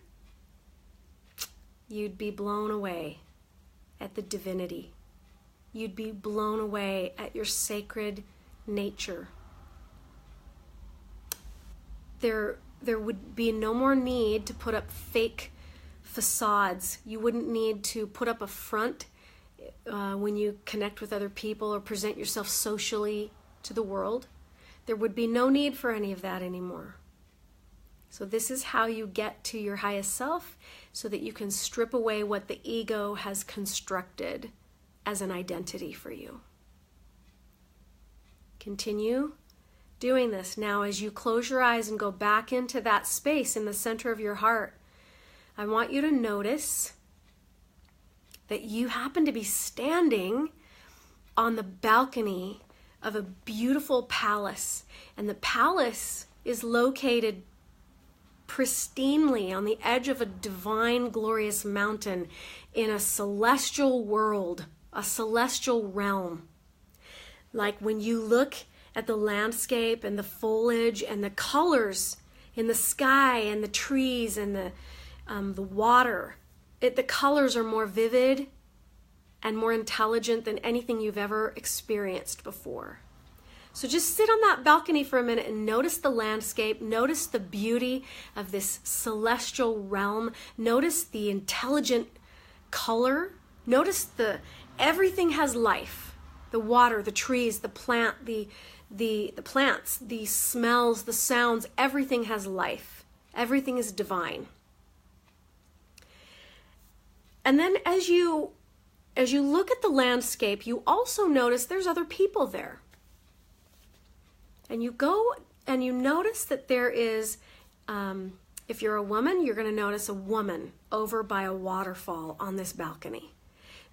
you'd be blown away at the divinity. You'd be blown away at your sacred nature. There would be no more need to put up fake facades. You wouldn't need to put up a front when you connect with other people or present yourself socially to the world. There would be no need for any of that anymore. So this is how you get to your highest self, so that you can strip away what the ego has constructed as an identity for you. Continue doing this. Now, as you close your eyes and go back into that space in the center of your heart, I want you to notice that you happen to be standing on the balcony of a beautiful palace. And the palace is located pristinely on the edge of a divine, glorious mountain in a celestial world, a celestial realm. Like when you look at the landscape and the foliage and the colors in the sky and the trees and the water, the colors are more vivid and more intelligent than anything you've ever experienced before. So just sit on that balcony for a minute and notice the landscape. Notice the beauty of this celestial realm. Notice the intelligent color. Notice everything has life. The water, the trees, the plants, the smells, the sounds, everything has life. Everything is divine. And then as you look at the landscape, you also notice there's other people there. And you go and you notice that there is, if you're a woman, you're going to notice a woman over by a waterfall on this balcony.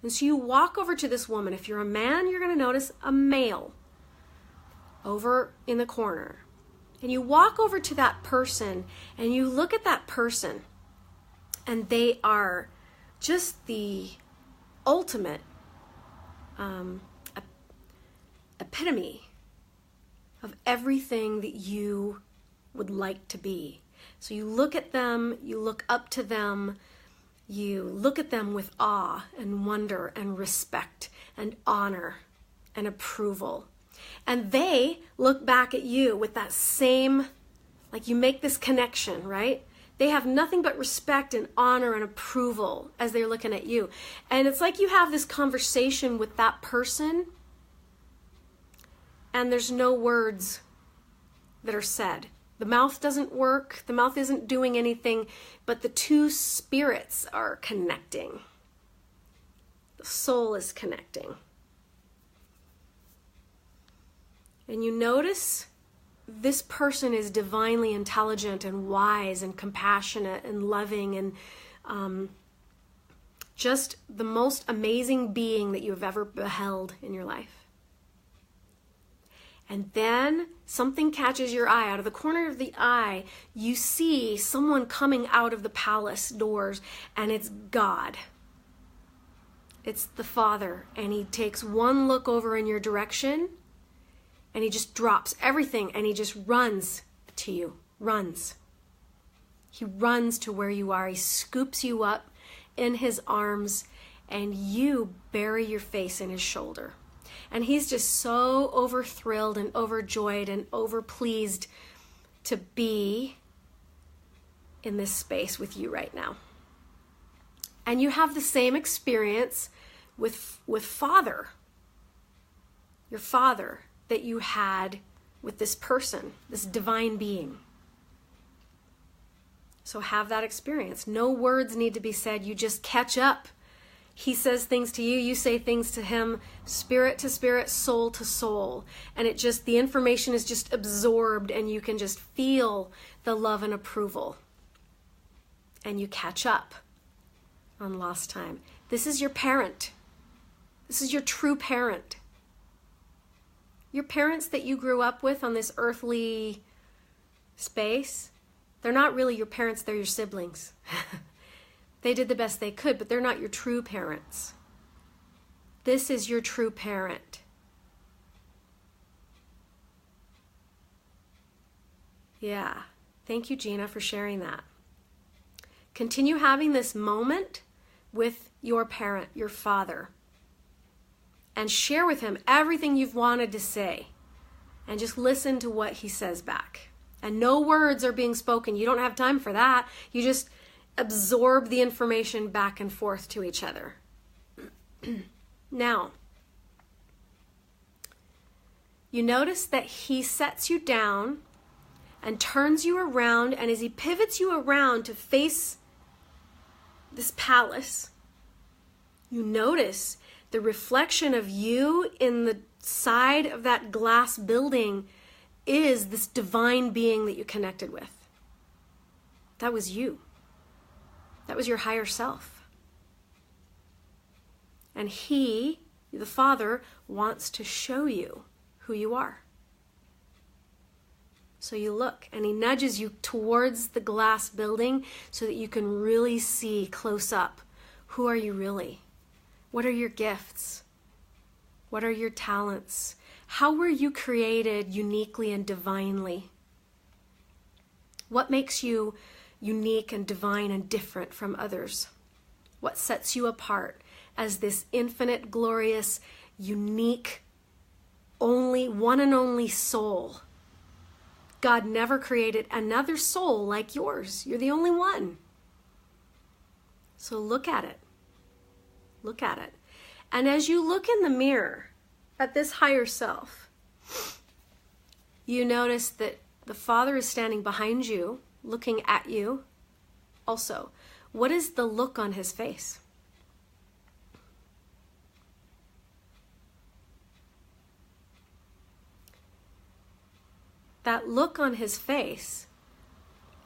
And so you walk over to this woman. If you're a man, you're going to notice a male over in the corner, and you walk over to that person and you look at that person, and they are just the ultimate epitome of everything that you would like to be. So you look at them, you look up to them, you look at them with awe and wonder and respect and honor and approval. And they look back at you with that same, like you make this connection, right? They have nothing but respect and honor and approval as they're looking at you. And it's like you have this conversation with that person, and there's no words that are said. The mouth doesn't work, the mouth isn't doing anything, but the two spirits are connecting. The soul is connecting. And you notice this person is divinely intelligent and wise and compassionate and loving and just the most amazing being that you have ever beheld in your life. And then something catches your eye. Out of the corner of the eye, you see someone coming out of the palace doors, and it's God. It's the Father, and he takes one look over in your direction, and he just drops everything, and he just runs to you. Runs. He runs to where you are. He scoops you up in his arms, and you bury your face in his shoulder. And he's just so overthrilled and overjoyed and overpleased to be in this space with you right now. And you have the same experience with Father, your Father, that you had with this person, this divine being. So have that experience. No words need to be said. You just catch up. He says things to you, you say things to him, spirit to spirit, soul to soul. And it just, the information is just absorbed, and you can just feel the love and approval. And you catch up on lost time. This is your parent. This is your true parent. Your parents that you grew up with on this earthly space, they're not really your parents, they're your siblings. They did the best they could, but they're not your true parents. This is your true parent. Yeah. Thank you, Gina, for sharing that. Continue having this moment with your parent, your father, and share with him everything you've wanted to say, and just listen to what he says back. And no words are being spoken. You don't have time for that. You just absorb the information back and forth to each other. Now, you notice that he sets you down and turns you around, and as he pivots you around to face this palace, you notice the reflection of you in the side of that glass building is this divine being that you connected with. That was you. That was your higher self. And he, the Father, wants to show you who you are. So you look, and he nudges you towards the glass building so that you can really see close up. Who are you really? What are your gifts? What are your talents? How were you created uniquely and divinely? What makes you unique and divine and different from others? What sets you apart as this infinite, glorious, unique, only one and only soul? God never created another soul like yours. You're the only one. So look at it. Look at it. And as you look in the mirror at this higher self, you notice that the Father is standing behind you, looking at you also. What is the look on his face? That look on his face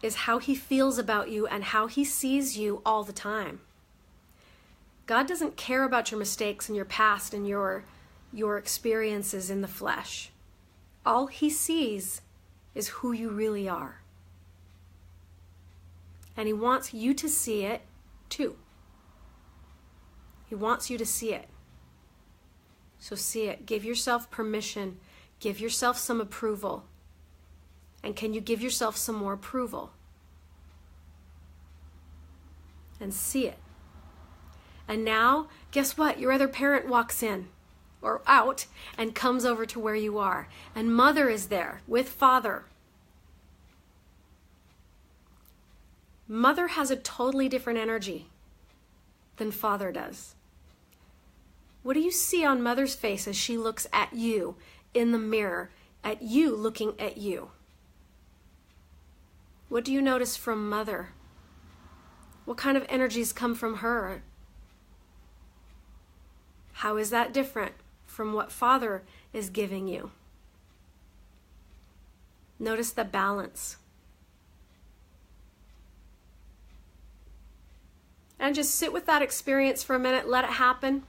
is how he feels about you and how he sees you all the time. God doesn't care about your mistakes and your past and your experiences in the flesh. All he sees is who you really are. And he wants you to see it too. He wants you to see it. So see it. Give yourself permission. Give yourself some approval. And can you give yourself some more approval? And see it. And now, guess what? Your other parent walks in or out and comes over to where you are. And mother is there with father. Mother has a totally different energy than father does. What do you see on mother's face as she looks at you in the mirror, at you looking at you? What do you notice from mother? What kind of energies come from her? How is that different from what father is giving you? Notice the balance. And just sit with that experience for a minute. Let it happen.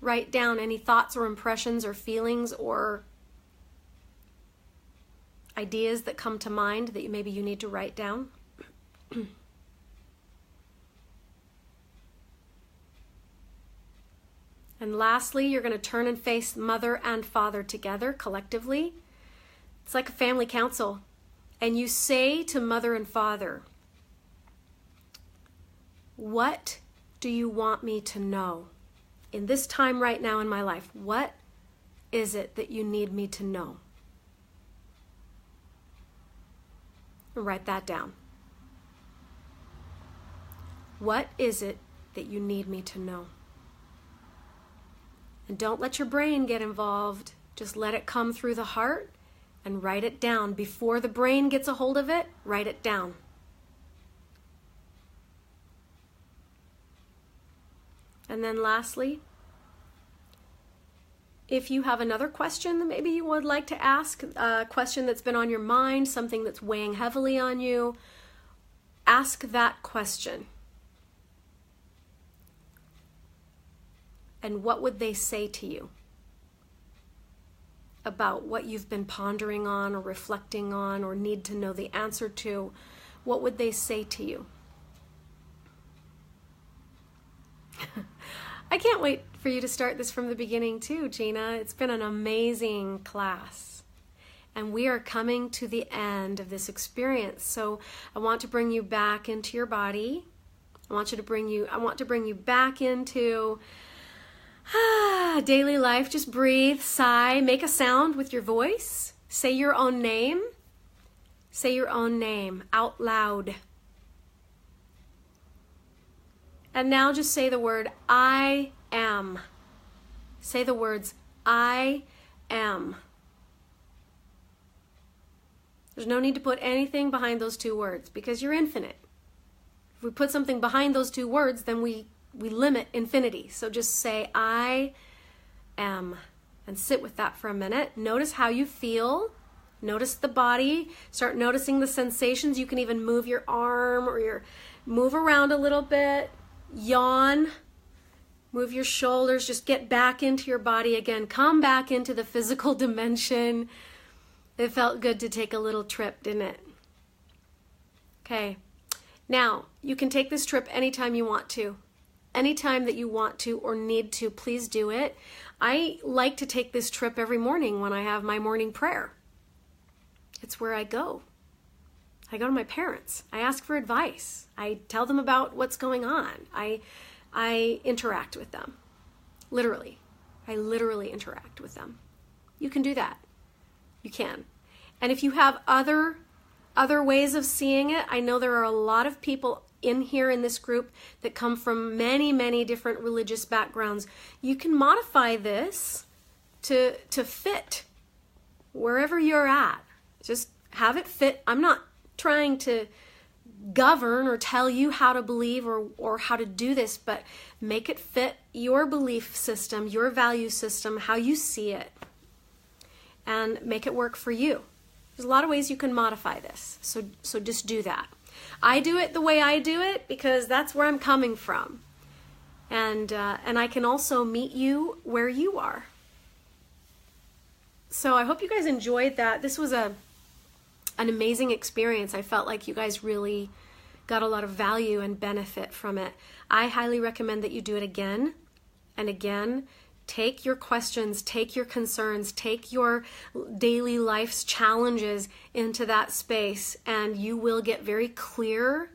Write down any thoughts or impressions or feelings or ideas that come to mind that maybe you need to write down. And lastly, you're going to turn and face mother and father together collectively. It's like a family council. And you say to mother and father, what do you want me to know in this time right now in my life? What is it that you need me to know? And write that down. What is it that you need me to know? And don't let your brain get involved. Just let it come through the heart and write it down. Before the brain gets a hold of it, write it down. And then lastly, if you have another question that maybe you would like to ask, a question that's been on your mind, something that's weighing heavily on you, ask that question. And what would they say to you about what you've been pondering on or reflecting on or need to know the answer to? What would they say to you? I can't wait for you to start this from the beginning too, Gina. It's been an amazing class. And we are coming to the end of this experience. So I want to bring you back into your body. I want to bring you back into daily life. Just breathe, sigh, make a sound with your voice. Say your own name. Say your own name out loud. And now just say the word, I am. Say the words, I am. There's no need to put anything behind those two words because you're infinite. If we put something behind those two words, then we limit infinity. So just say, I am, and sit with that for a minute. Notice how you feel. Notice the body. Start noticing the sensations. You can even move your arm or move around a little bit. Yawn. Move your shoulders. Just get back into your body again. Come back into the physical dimension. It felt good to take a little trip, didn't it? Okay. Now, you can take this trip anytime you want to. Anytime that you want to or need to, please do it. I like to take this trip every morning when I have my morning prayer. It's where I go. I go to my parents. I ask for advice. I tell them about what's going on. I interact with them. Literally. I literally interact with them. You can do that. You can. And if you have other ways of seeing it, I know there are a lot of people in here in this group that come from many, many different religious backgrounds. You can modify this to fit wherever you're at. Just have it fit. I'm not trying to govern or tell you how to believe or how to do this, but make it fit your belief system, your value system, how you see it, and make it work for you. There's a lot of ways you can modify this, so just do that. I do it the way I do it because that's where I'm coming from. and I can also meet you where you are. So I hope you guys enjoyed that. This was an amazing experience. I felt like you guys really got a lot of value and benefit from it. I highly recommend that you do it again and again. Take your questions, take your concerns, take your daily life's challenges into that space, and you will get very clear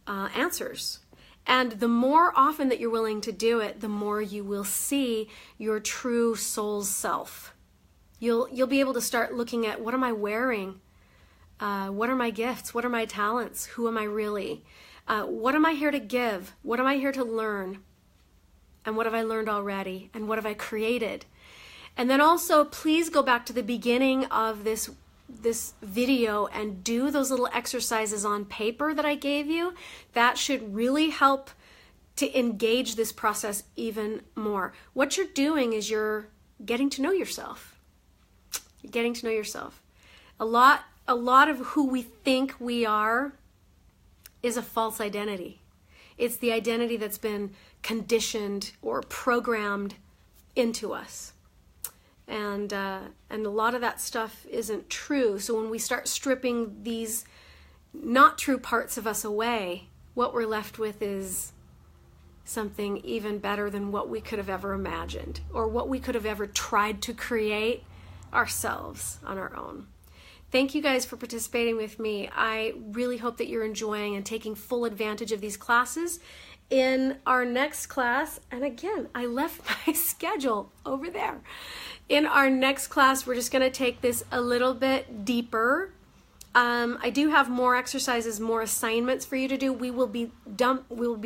answers. And the more often that you're willing to do it, the more you will see your true soul's self. You'll be able to start looking at, what am I wearing? What are my gifts? What are my talents? Who am I really? What am I here to give? What am I here to learn? And what have I learned already? And what have I created? And then also, please go back to the beginning of this video and do those little exercises on paper that I gave you. That should really help to engage this process even more. What you're doing is you're getting to know yourself. You're getting to know yourself. A lot of who we think we are is a false identity. It's the identity that's been conditioned or programmed into us. And a lot of that stuff isn't true. So when we start stripping these not true parts of us away, what we're left with is something even better than what we could have ever imagined, or what we could have ever tried to create ourselves on our own. Thank you guys for participating with me. I really hope that you're enjoying and taking full advantage of these classes. In our next class, and again, I left my schedule over there. In our next class, we're just going to take this a little bit deeper. I do have more exercises, more assignments for you to do. We will be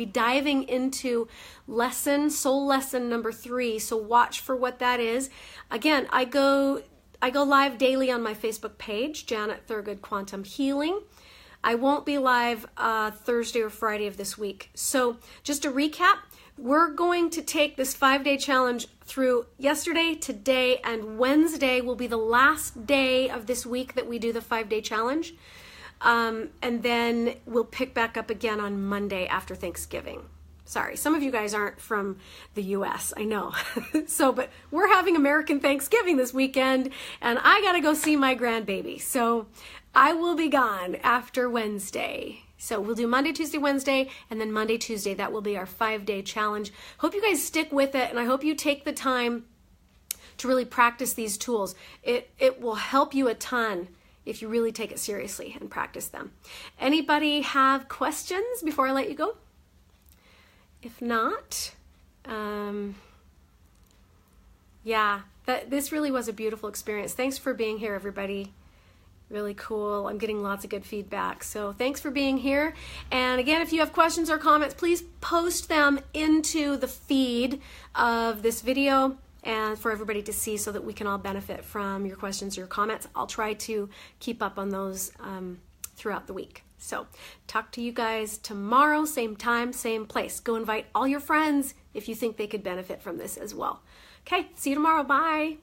diving into soul lesson number 3. So watch for what that is. Again, I go live daily on my Facebook page, Janet Thurgood Quantum Healing. I won't be live Thursday or Friday of this week. So just to recap, we're going to take this 5-day challenge through yesterday, today, and Wednesday will be the last day of this week that we do the 5-day challenge. And then we'll pick back up again on Monday after Thanksgiving. Sorry, some of you guys aren't from the US, I know. But we're having American Thanksgiving this weekend, and I gotta go see my grandbaby. So I will be gone after Wednesday. So we'll do Monday, Tuesday, Wednesday, and then Monday, Tuesday. That will be our 5-day challenge. Hope you guys stick with it, and I hope you take the time to really practice these tools. It will help you a ton if you really take it seriously and practice them. Anybody have questions before I let you go? If not, this really was a beautiful experience. Thanks for being here, everybody. Really cool. I'm getting lots of good feedback. So thanks for being here. And again, if you have questions or comments, please post them into the feed of this video and for everybody to see so that we can all benefit from your questions or your comments. I'll try to keep up on those throughout the week. So talk to you guys tomorrow, same time, same place. Go invite all your friends if you think they could benefit from this as well. Okay, see you tomorrow. Bye.